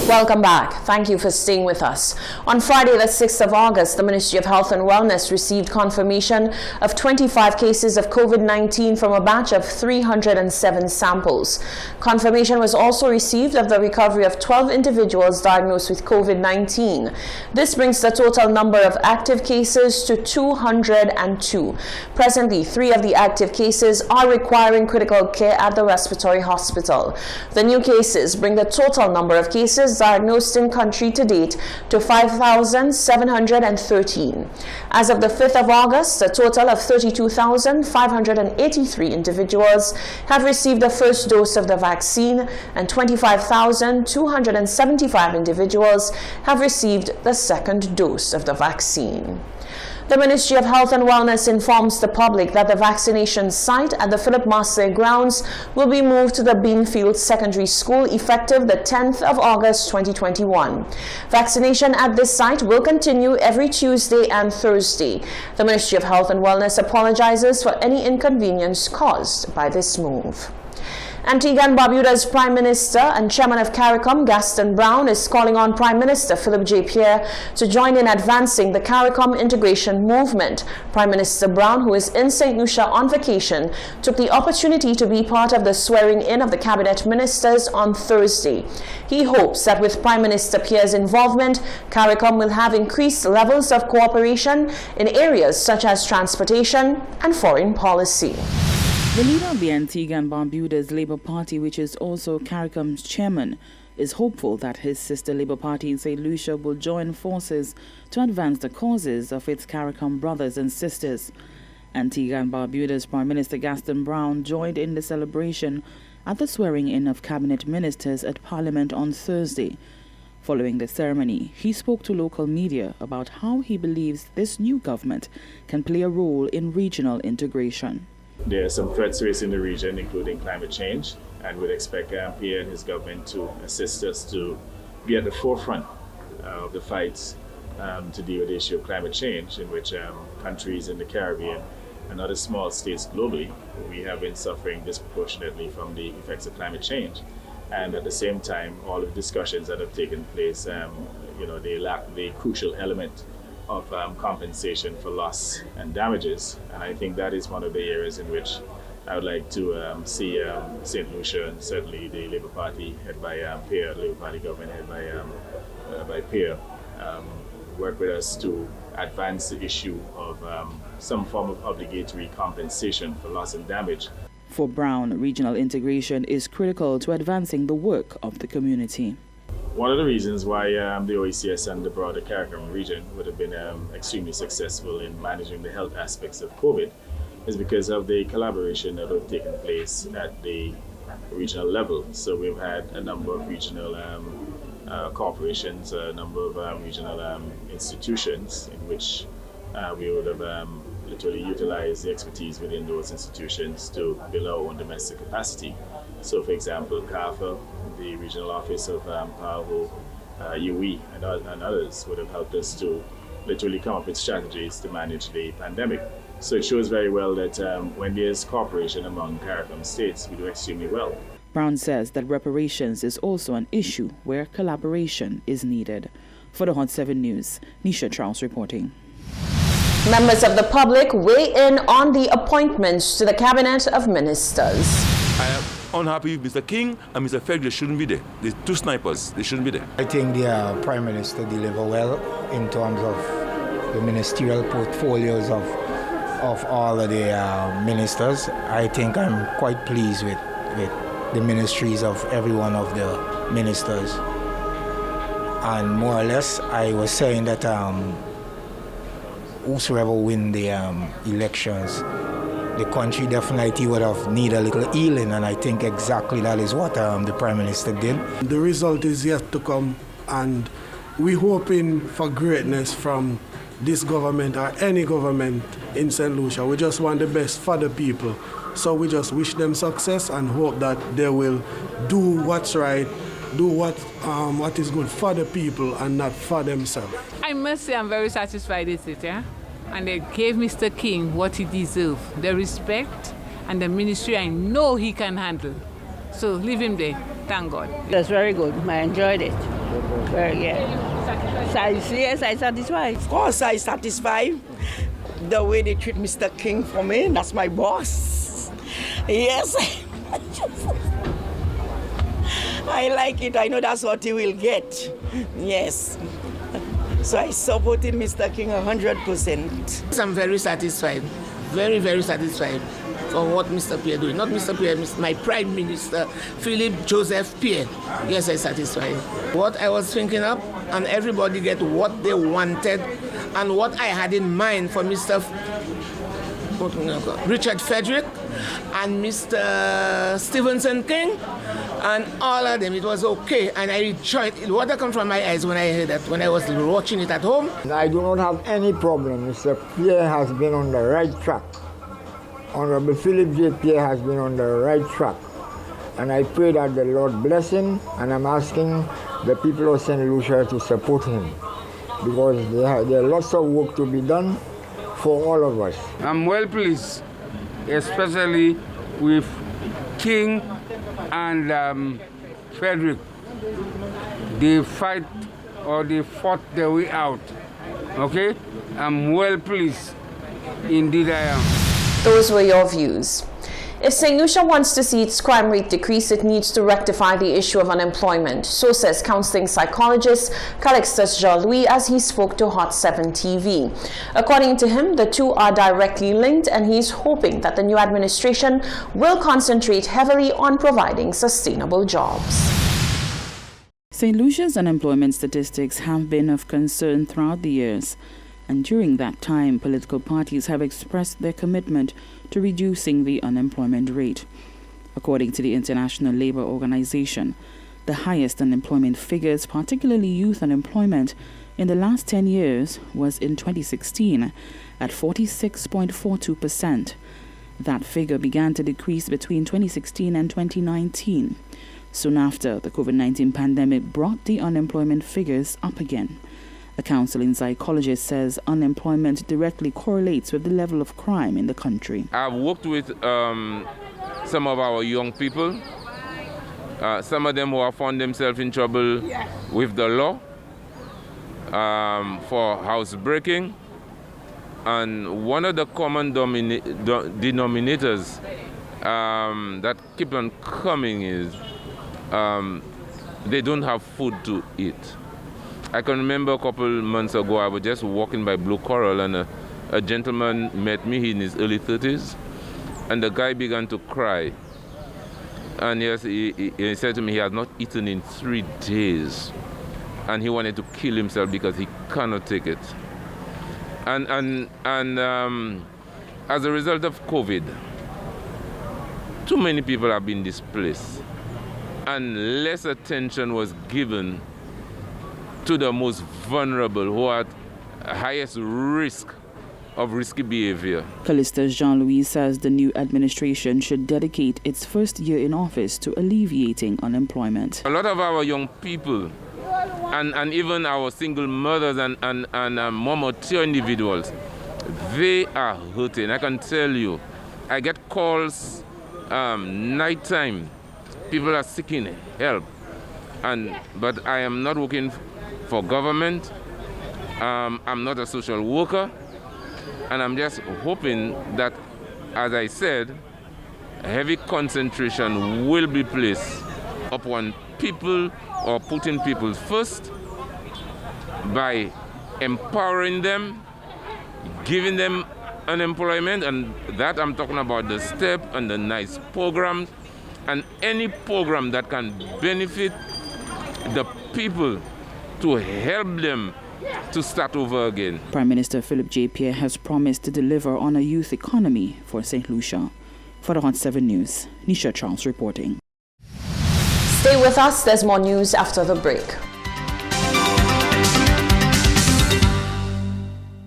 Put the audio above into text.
Welcome back. Thank you for staying with us. On Friday, the 6th of August, the Ministry of Health and Wellness received confirmation of 25 cases of COVID-19 from a batch of 307 samples. Confirmation was also received of the recovery of 12 individuals diagnosed with COVID-19. This brings the total number of active cases to 202. Presently, 3 of the active cases are requiring critical care at the respiratory hospital. The new cases bring the total number of cases diagnosed in country to date to 5,713. As of the 5th of August, a total of 32,583 individuals have received the first dose of the vaccine and 25,275 individuals have received the second dose of the vaccine. The Ministry of Health and Wellness informs the public that the vaccination site at the Philip Marseille grounds will be moved to the Beanfield Secondary School effective the 10th of August 2021. Vaccination at this site will continue every Tuesday and Thursday. The Ministry of Health and Wellness apologizes for any inconvenience caused by this move. Antigua and Barbuda's Prime Minister and Chairman of Caricom, Gaston Brown, is calling on Prime Minister Philip J. Pierre to join in advancing the Caricom Integration movement. Prime Minister Brown, who is in St. Lucia on vacation, took the opportunity to be part of the swearing-in of the Cabinet Ministers on Thursday. He hopes that with Prime Minister Pierre's involvement, Caricom will have increased levels of cooperation in areas such as transportation and foreign policy. The leader of the Antigua and Barbuda's Labour Party, which is also CARICOM's chairman, is hopeful that his sister Labour Party in St. Lucia will join forces to advance the causes of its CARICOM brothers and sisters. Antigua and Barbuda's Prime Minister Gaston Brown joined in the celebration at the swearing-in of cabinet ministers at Parliament on Thursday. Following the ceremony, he spoke to local media about how he believes this new government can play a role in regional integration. There are some threats facing the region, including climate change, and we'd expect Pierre and his government to assist us to be at the forefront of the fights to deal with the issue of climate change, in which countries in the Caribbean and other small states globally, we have been suffering disproportionately from the effects of climate change. And at the same time, all of the discussions that have taken place, they lack the crucial element of compensation for loss and damages, and I think that is one of the areas in which I would like to see St. Lucia and certainly the Labour Party head by Pierre, the Labour Party government head by Pierre, work with us to advance the issue of some form of obligatory compensation for loss and damage. For Brown, regional integration is critical to advancing the work of the community. One of the reasons why the OECS and the broader Caricom region would have been extremely successful in managing the health aspects of COVID is because of the collaboration that have taken place at the regional level. So we've had a number of regional corporations, a number of regional institutions in which we would have literally utilized the expertise within those institutions to build our own domestic capacity. So, for example, CAFA, the regional office of PAHO, UE, and others would have helped us to literally come up with strategies to manage the pandemic. So it shows very well that when there's cooperation among CARICOM states, we do extremely well. Brown says that reparations is also an issue where collaboration is needed. For the Hot 7 News, Nisha Charles reporting. Members of the public weigh in on the appointments to the Cabinet of Ministers. I am unhappy with Mr. King and Mr. Fegg. They shouldn't be there. The two snipers, they shouldn't be there. I think the Prime Minister delivered well in terms of the ministerial portfolios of all of the ministers. I think I'm quite pleased with the ministries of every one of the ministers. And more or less, I was saying that whosoever win the elections, the country definitely would have need a little healing, and I think exactly that is what the Prime Minister did. The result is yet to come, and we're hoping for greatness from this government or any government in St. Lucia. We just want the best for the people. So we just wish them success and hope that they will do what's right, do what is good for the people and not for themselves. I must say I'm very satisfied with it, yeah? And they gave Mr. King what he deserved, the respect and the ministry I know he can handle. So leave him there, thank God. That's very good, I enjoyed it. Very, yes, I'm satisfied. Of course, I'm satisfied. The way they treat Mr. King for me, that's my boss. Yes. I like it. I know that's what he will get. Yes. So I supported Mr. King 100%. I'm very satisfied. Very, very satisfied for what Mr. Pierre doing. Not Mr. Pierre, my Prime Minister, Philip Joseph Pierre. Yes, I'm satisfied. What I was thinking of, and everybody get what they wanted, and what I had in mind for Mr. Richard Frederick and Mr. Stevenson King, and all of them, it was okay, and I rejoiced. Water come from my eyes when I heard that, when I was watching it at home. I do not have any problem. Mr. Pierre has been on the right track. Honorable Philip J. Pierre has been on the right track. And I pray that the Lord bless him, and I'm asking the people of St. Lucia to support him, because there are lots of work to be done for all of us. I'm well pleased, especially with King and Frederick. They fought their way out. Okay? I'm well pleased. Indeed I am. Those were your views. If St. Lucia wants to see its crime rate decrease, it needs to rectify the issue of unemployment. So says counseling psychologist Calixtus Jean-Louis as he spoke to Hot 7 TV. According to him, the two are directly linked, and he's hoping that the new administration will concentrate heavily on providing sustainable jobs. St. Lucia's unemployment statistics have been of concern throughout the years, and during that time, political parties have expressed their commitment to reducing the unemployment rate. According to the International Labour Organization, the highest unemployment figures, particularly youth unemployment, in the last 10 years was in 2016 at 46.42%. That figure began to decrease between 2016 and 2019. Soon after, the COVID-19 pandemic brought the unemployment figures up again. A counseling psychologist says unemployment directly correlates with the level of crime in the country. I've worked with some of our young people, some of them who have found themselves in trouble with the law for housebreaking. And one of the common denominators that keep on coming is they don't have food to eat. I can remember a couple months ago, I was just walking by Blue Coral, and a gentleman met me in his early 30s, and the guy began to cry. And yes, he said to me he has not eaten in 3 days, and he wanted to kill himself because he cannot take it. And as a result of COVID, too many people have been displaced, and less attention was given to the most vulnerable, who are at highest risk of risky behavior. Calixtus Jean-Louis says the new administration should dedicate its first year in office to alleviating unemployment. A lot of our young people, and even our single mothers and more mature individuals, they are hurting. I can tell you, I get calls nighttime. People are seeking help, but I am not working for government. I'm not a social worker, and I'm just hoping that, as I said, a heavy concentration will be placed upon people, or putting people first, by empowering them, giving them unemployment, and that I'm talking about the STEP and the NICE programs, and any program that can benefit the people to help them to start over again. Prime Minister Philip J. Pierre has promised to deliver on a youth economy for St. Lucia. For the Hot 7 News, Nisha Charles reporting. Stay with us, there's more news after the break.